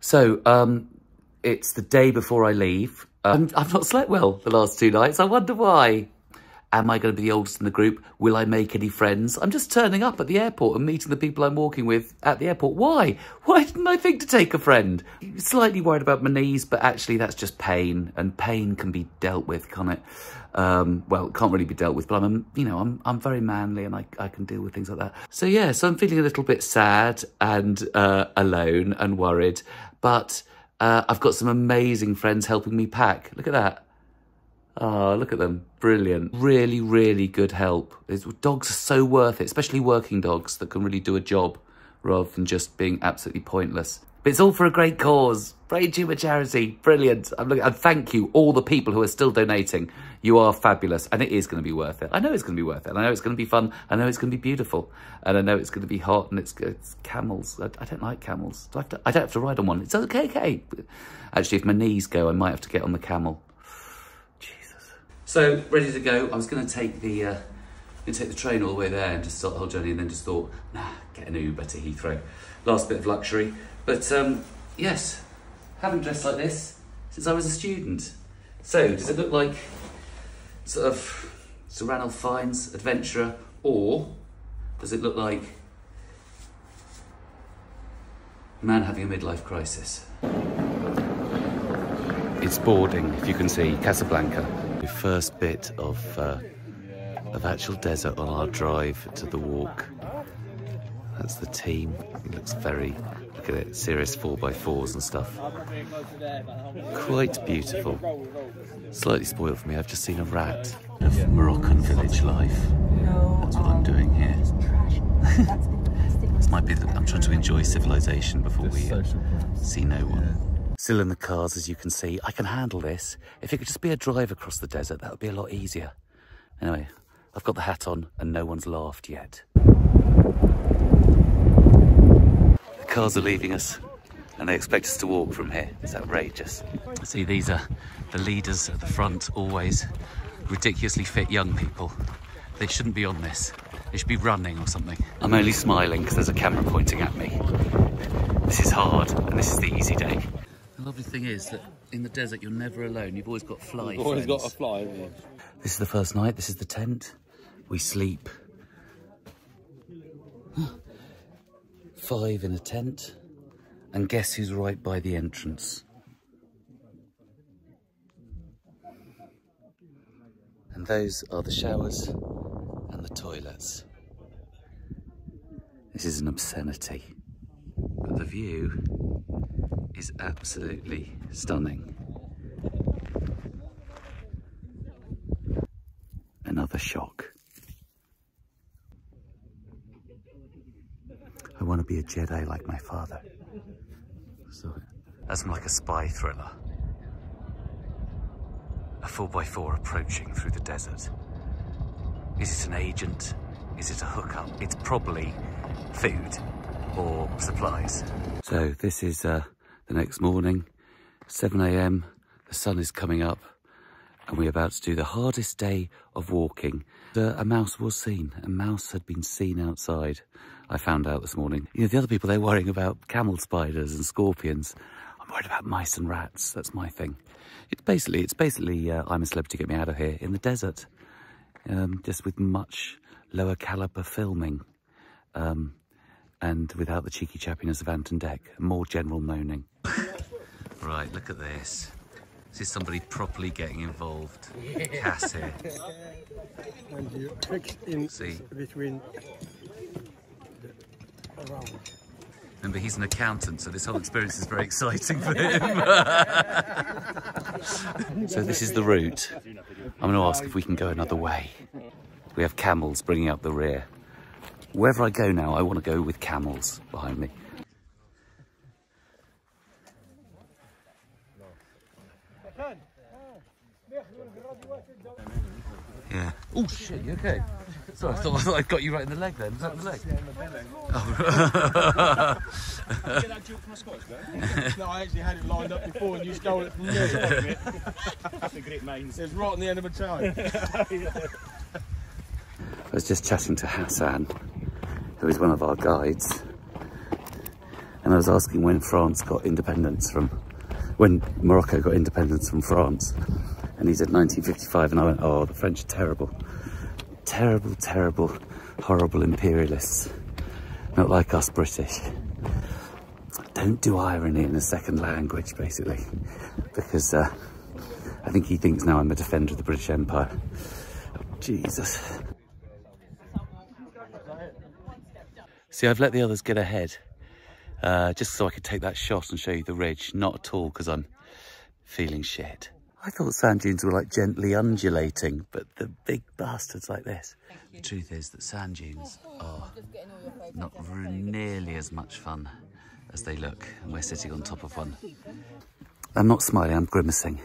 So, it's the day before I leave. I've not slept well the last 2 nights. I wonder why. Am I going to be the oldest in the group? Will I make any friends? I'm just turning up at the airport and meeting the people I'm walking with at the airport. Why? Why didn't I think to take a friend? Slightly worried about my knees, but actually that's just pain, and pain can be dealt with, can't it? Well, it can't really be dealt with, but I'm very manly and I can deal with things like that. So yeah, so I'm feeling a little bit sad and alone and worried, but I've got some amazing friends helping me pack. Look at that. Oh, look at them. Brilliant. Really, really good help. Dogs are so worth it, especially working dogs that can really do a job rather than just being absolutely pointless. But it's all for a great cause. Brain Tumour Charity. Brilliant. And thank you, all the people who are still donating. You are fabulous, and it is going to be worth it. I know it's going to be worth it. I know it's going to be fun. I know it's going to be beautiful. And I know it's going to be hot, and it's camels. I don't like camels. I don't have to ride on one. It's okay. Actually, if my knees go, I might have to get on the camel. So, ready to go. I was going to take the train all the way there and just start the whole journey, and then just thought, nah, get an Uber to Heathrow. Last bit of luxury. But, yes, haven't dressed like this since I was a student. So, does it look like sort of Sir Ranulph Fiennes, adventurer, or does it look like a man having a midlife crisis? It's boarding, if you can see, Casablanca. The first bit of actual desert on our drive to the walk. That's the team. It looks very, look at it, serious 4x4s and stuff. Quite beautiful. Slightly spoiled for me, I've just seen a rat. Of Moroccan village life. That's what I'm doing here. This might be I'm trying to enjoy civilization before we see no one. Still in the cars, as you can see. I can handle this. If it could just be a drive across the desert, that would be a lot easier. Anyway, I've got the hat on and no one's laughed yet. The cars are leaving us and they expect us to walk from here. It's outrageous. See, these are the leaders at the front, always ridiculously fit young people. They shouldn't be on this. They should be running or something. I'm only smiling because there's a camera pointing at me. This is hard and this is the easy day. The lovely thing is that in the desert you're never alone. You've always got fly friends. You've always got a fly, haven't you? This is the first night. This is the tent. We sleep 5 in a tent. And guess who's right by the entrance? And those are the showers and the toilets. This is an obscenity. But the view is absolutely stunning. Another shock. I want to be a Jedi like my father. So that's like a spy thriller. A 4x4 approaching through the desert. Is it an agent? Is it a hookup? It's probably food or supplies. So this is the next morning, 7 AM, the sun is coming up and we're about to do the hardest day of walking. A mouse was seen. A mouse had been seen outside, I found out this morning. You know, the other people, they're worrying about camel spiders and scorpions. I'm worried about mice and rats. That's my thing. It's basically I'm a Celebrity, Get Me Out of Here in the desert. Just with much lower caliber filming. And without the cheeky chappiness of Ant and Dec, more general moaning. Right, look at this. This is somebody properly getting involved. Cass here. And you fix in see between around. Remember, he's an accountant, so this whole experience is very exciting for him. So this is the route. I'm going to ask if we can go another way. We have camels bringing up the rear. Wherever I go now, I want to go with camels behind me. Yeah. Oh shit, you okay? Sorry, I thought I'd got you right in the leg then. Is that in the leg? Oh. Get that joke from a Scottish guy? No, I actually had it lined up before and you stole it from me. That's a great mind. It's right on the end of a time. I was just chatting to Hassan, who is one of our guides, And I was asking when Morocco got independence from France. And he said 1955, and I went, oh, the French are terrible. Terrible, terrible, horrible imperialists. Not like us British. Don't do irony in a second language, basically. Because I think he thinks now I'm a defender of the British Empire. Oh, Jesus. See, I've let the others get ahead. Just so I could take that shot and show you the ridge. Not at all because I'm feeling shit. I thought sand dunes were like gently undulating, but the big bastards like this. The truth is that sand dunes are not nearly as much fun as they look, and we're sitting on top of one. I'm not smiling, I'm grimacing.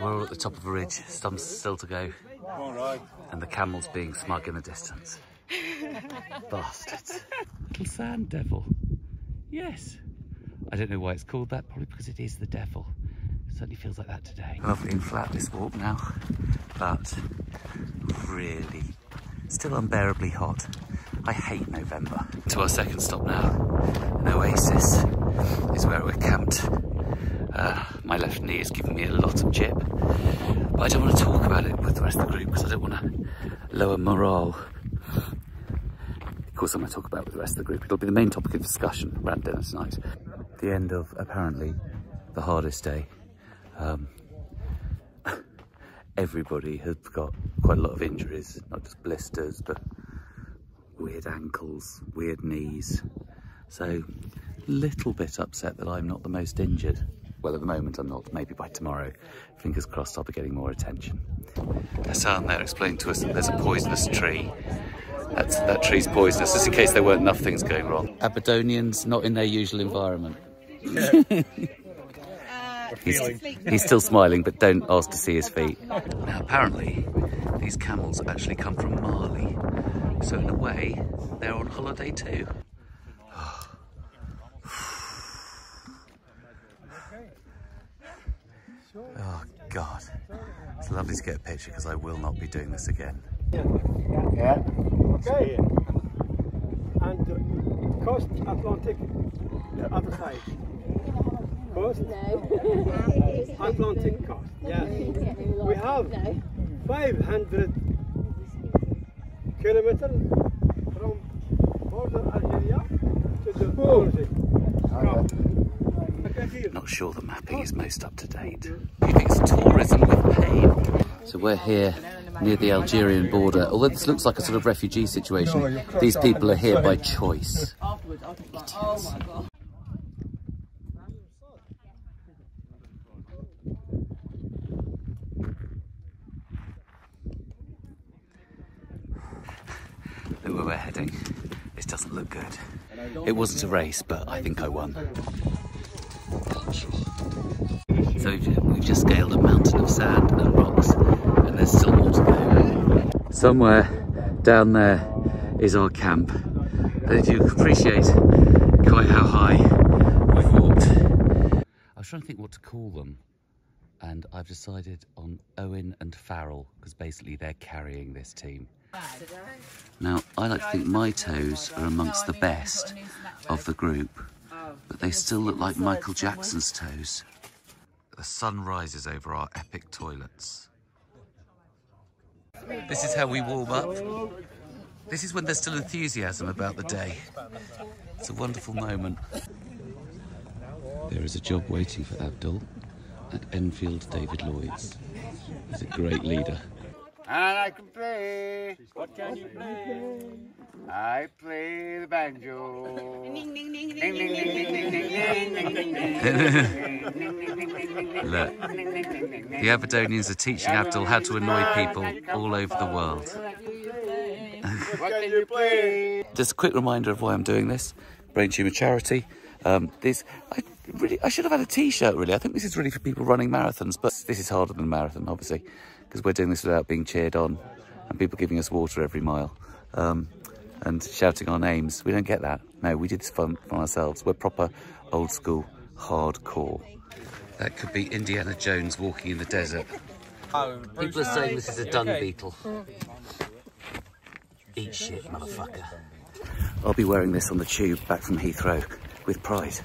We're all at the top of a ridge, some still to go, and the camels being smug in the distance. Bastards. Little sand devil. Yes. I don't know why it's called that, probably because it is the devil. It certainly feels like that today. Lovely and flat this walk now, but really still unbearably hot. I hate November. To our second stop now, an oasis is where we're camped. My left knee is giving me a lot of jip, but I don't want to talk about it with the rest of the group because I don't want to lower morale. Of course I'm going to talk about it with the rest of the group. It'll be the main topic of discussion around dinner tonight. The end of, apparently, the hardest day. Everybody has got quite a lot of injuries, not just blisters, but weird ankles, weird knees. So, little bit upset that I'm not the most injured. Well, at the moment I'm not. Maybe by tomorrow, fingers crossed, I'll be getting more attention. Hassan there explained to us that there's a poisonous tree. That tree's poisonous, just in case there weren't enough things going wrong. Aberdonians not in their usual environment. He's still smiling, but don't ask to see his feet. Now, apparently, these camels actually come from Mali. So in a way, they're on holiday too. Oh, God. It's lovely to get a picture because I will not be doing this again. Yeah. Okay. And coast Atlantic, the other side. Coast? No. Atlantic coast, yes. We have 500 kilometers from border Algeria to the origin. Not sure the mapping is most up to date. He thinks tourism with pain. So we're here near the Algerian border. Although this looks like a sort of refugee situation, these people are here by choice. Idiots. Look where we're heading. This doesn't look good. It wasn't a race, but I think I won. So we've just scaled a mountain of sand and rocks, and there's still more to go. Somewhere down there is our camp, and if you appreciate quite how high we've walked. I was trying to think what to call them, and I've decided on Owen and Farrell, because basically they're carrying this team. Now, I like to think my toes are amongst the best of the group, but they still look like Michael Jackson's toes. The sun rises over our epic toilets. This is how we warm up. This is when there's still enthusiasm about the day. It's a wonderful moment. There is a job waiting for Abdul at Enfield David Lloyd's. He's a great leader. And I can play. What can you play? I play the banjo. Look, the Aberdonians are teaching Abdul how to annoy people all over the world. What can you play? Just a quick reminder of why I'm doing this. Brain Tumour Charity. I should have had a t-shirt really. I think this is really for people running marathons, but this is harder than a marathon, obviously, because we're doing this without being cheered on and people giving us water every mile and shouting our names. We don't get that. No, we did this fun for ourselves. We're proper old school hardcore. That could be Indiana Jones walking in the desert. People are saying this is a dung beetle. Eat shit, motherfucker. I'll be wearing this on the tube back from Heathrow with pride.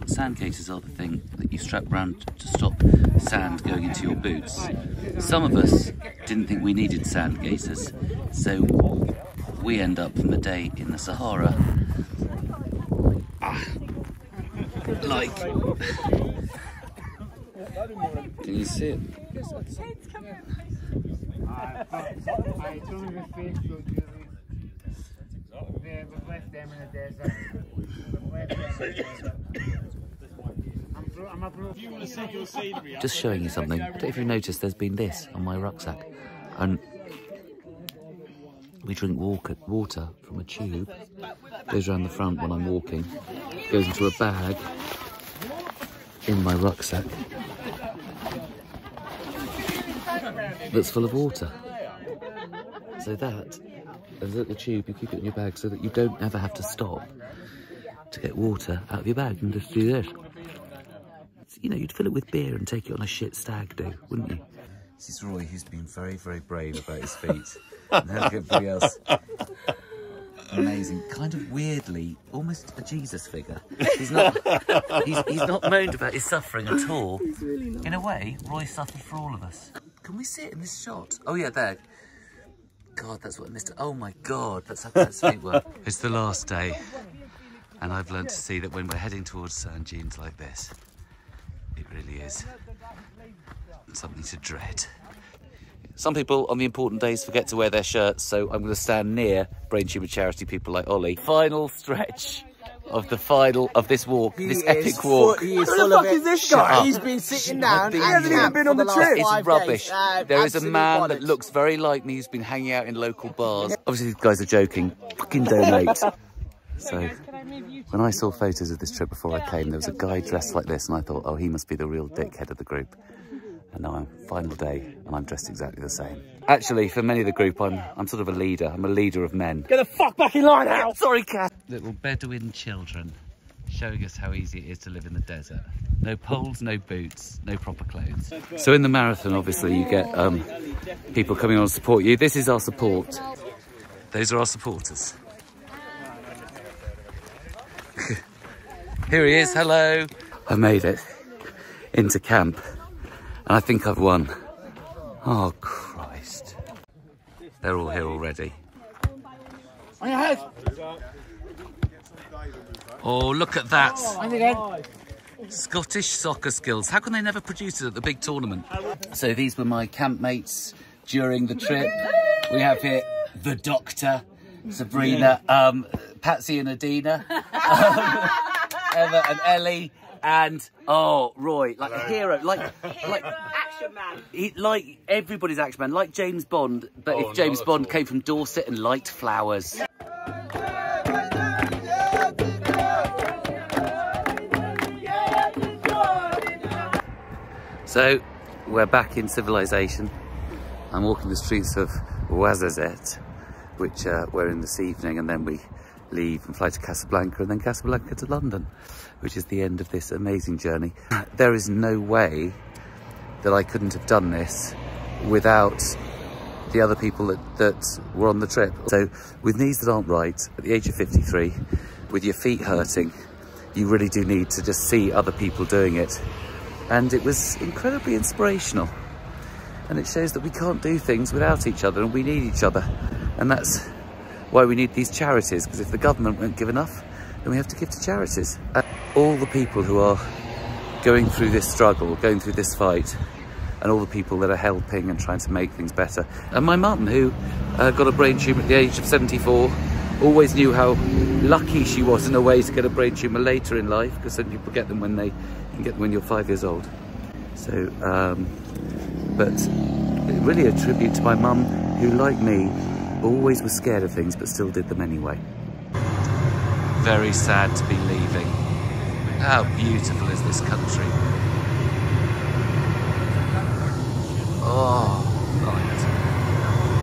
Sand gaiters are the thing that you strap round to stop sand going into your boots. Some of us didn't think we needed sand gaiters, so we end up from the day in the Sahara like... Can you see it? Just showing you something. I don't know if you've noticed there's been this on my rucksack. And we drink water from a tube. Goes around the front when I'm walking. Goes into a bag in my rucksack that's full of water. So that, as at the tube, you keep it in your bag so that you don't ever have to stop to get water out of your bag and just do this. You know, you'd fill it with beer and take it on a shit stag do, wouldn't you? This is Roy, who's been very, very brave about his feet. And everybody else. Amazing. Kind of weirdly, almost a Jesus figure. He's not moaned about his suffering at all. He's really not. In a way, Roy suffered for all of us. Can we see it in this shot? Oh yeah, there. God, that's what I missed. Oh my God, that's how that feet were. It's the last day. And I've learned to see that when we're heading towards sand dunes like this, it really is something to dread. Some people on the important days forget to wear their shirts, so I'm going to stand near Brain Tumour Charity people like Ollie. Final stretch of this walk, this epic walk. Who the fuck is this guy? He's been sitting down. He hasn't even been on the trip. It's rubbish. There is a man that looks very like me who's been hanging out in local bars. Obviously these guys are joking. Fucking donate. So when I saw photos of this trip before I came, there was a guy dressed like this and I thought, oh, he must be the real dickhead of the group. And now I'm final day and I'm dressed exactly the same. Actually, for many of the group, I'm sort of a leader. I'm a leader of men. Get the fuck back in line, Al! Sorry, Cat. Little Bedouin children showing us how easy it is to live in the desert. No poles, no boots, no proper clothes. So in the marathon, obviously, you get people coming on to support you. This is our support. Those are our supporters. Here he is, hello. I made it into camp. And I think I've won. Oh, Christ. They're all here already. On your head. Oh, look at that. On your head. Scottish soccer skills. How can they never produce it at the big tournament? So these were my campmates during the trip. We have here the Doctor, Sabrina, Patsy and Adina, Emma and Ellie. And Roy, like a hero, like action man. Like everybody's action man, like James Bond, but if James Bond came from Dorset and liked flowers. So we're back in civilization. I'm walking the streets of Ouarzazate, which we're in this evening, and then we leave and fly to Casablanca and then Casablanca to London, which is the end of this amazing journey. There is no way that I couldn't have done this without the other people that were on the trip. So with knees that aren't right, at the age of 53, with your feet hurting, you really do need to just see other people doing it. And it was incredibly inspirational. And it shows that we can't do things without each other and we need each other. And that's why we need these charities, because if the government won't give enough, then we have to give to charities. And all the people who are going through this struggle, going through this fight, and all the people that are helping and trying to make things better. And my mum, who got a brain tumour at the age of 74, always knew how lucky she was in a way to get a brain tumour later in life, because some people get them when you can get them when you're 5 years old. So, but really a tribute to my mum, who, like me, always was scared of things but still did them anyway. Very sad to be leaving. How beautiful is this country? Oh, right.